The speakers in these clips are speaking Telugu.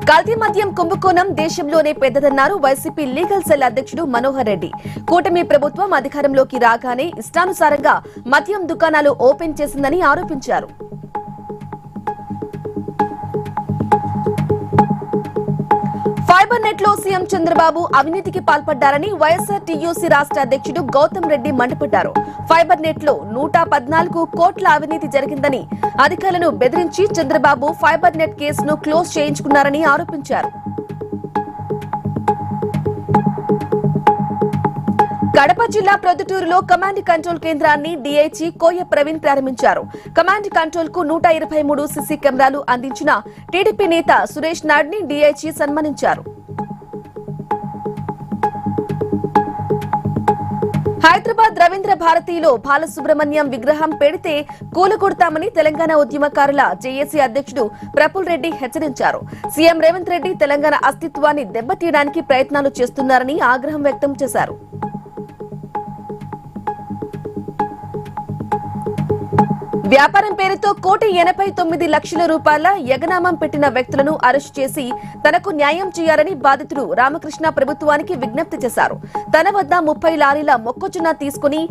కల్తీ మద్యం కుంభకోణం దేశంలోనే పెద్దదన్నారు వైసీపీ లీగల్ సెల్ అధ్యక్షుడు మనోహర్ రెడ్డి. కూటమి ప్రభుత్వం అధికారంలోకి రాగానే ఇష్టానుసారంగా మద్యం దుకాణాలు ఓపెన్ చేసిందని ఆరోపించారు. ఫైబర్ నెట్ లో సీఎం చంద్రబాబు అవినీతికి పాల్పడ్డారని వైఎస్ఆర్ టీయూసీ రాష్ట్ర అధ్యక్షుడు గౌతమ్ రెడ్డి మండిపడ్డారు. ఫైబర్ నెట్ లో 114 కోట్ల అవినీతి జరిగిందని అధికారులను బెదిరించి చంద్రబాబు ఫైబర్ నెట్ కేసును క్లోజ్ చేయించుకున్నారని ఆరోపించారు. కడప జిల్లా ప్రొద్దుటూరులో కమాండ్ కంట్రోల్ కేంద్రాన్ని డీఐజీ కోయ ప్రవీణ్ ప్రారంభించారు. కమాండ్ కంట్రోల్ కు 123 సీసీ కెమెరాలు అందించిన టీడీపీ నేత సురేష్ నాయుడిని డీఐజీ సన్మానించారు. హైదరాబాద్ రవీంద్ర భారతిలో బాలసుబ్రహ్మణ్యం విగ్రహం పెడితే కూలగొడతామని తెలంగాణ ఉద్యమకారుల జేఏసీ అధ్యక్షుడు ప్రఫుల్ రెడ్డి హెచ్చరించారు. సీఎం రేవంత్ రెడ్డి తెలంగాణ అస్తిత్వాన్ని దెబ్బతీయడానికి ప్రయత్నాలు చేస్తున్నారని ఆగ్రహం వ్యక్తం చేశారు. వ్యాపారం పేరుతో 1,89,00,000 రూపాయల యగనామం పెట్టిన వ్యక్తులను అరెస్టు చేసి తనకు న్యాయం చేయాలని బాధితుడు రామకృష్ణ ప్రభుత్వానికి విజ్ఞప్తి చేశారు. తన వద్ద 30 లారీల మొక్కజొన్న తీసుకుని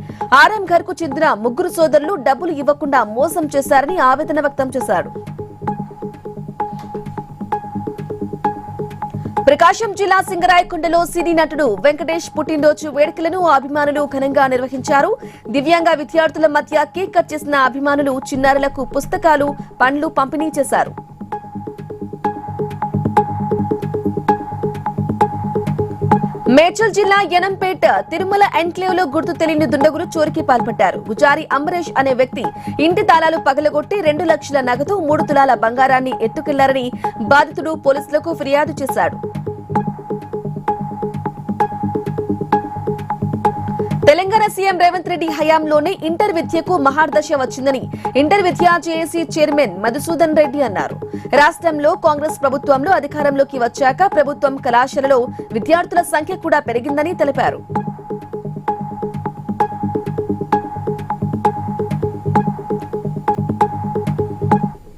ఆర్ఎంఘర్ కు చెందిన 3 సోదరులు డబ్బులు ఇవ్వకుండా మోసం చేశారని ఆవేదన వ్యక్తం చేశారు. ప్రకాశం జిల్లా సింగరాయకొండలో సినీ నటుడు వెంకటేష్ పుట్టినరోజు వేడుకలను అభిమానులు ఘనంగా నిర్వహించారు. దివ్యాంగ విద్యార్థుల మధ్య కేక్ కట్ చేసిన అభిమానులు చిన్నారులకు పుస్తకాలు, పండ్లు పంపిణీ చేశారు. మేడ్చల్ జిల్లా యనంపేట తిరుమల ఎన్క్లేవ్ లో గుర్తు తెలియని దుండగులు చోరీకి పాల్పడ్డారు. గుజారి అంబరీష్ అనే వ్యక్తి ఇంటి తాళాలు పగలగొట్టి 2 లక్షల నగదు 3 తులాల బంగారాన్ని ఎత్తుకెళ్లారని బాధితుడు పోలీసులకు ఫిర్యాదు చేశాడు. తెలంగాణ సీఎం రేవంత్ రెడ్డి హయాంలోనే ఇంటర్ విద్యకు మహార్దశ వచ్చిందని ఇంటర్ విద్యా జేఏసీ చైర్మన్ మధుసూదన్ రెడ్డి అన్నారు. రాష్ట్రంలో కాంగ్రెస్ ప్రభుత్వంలో అధికారంలోకి వచ్చాక ప్రభుత్వం కళాశాలలో విద్యార్థుల సంఖ్య కూడా పెరిగిందని తెలిపారు.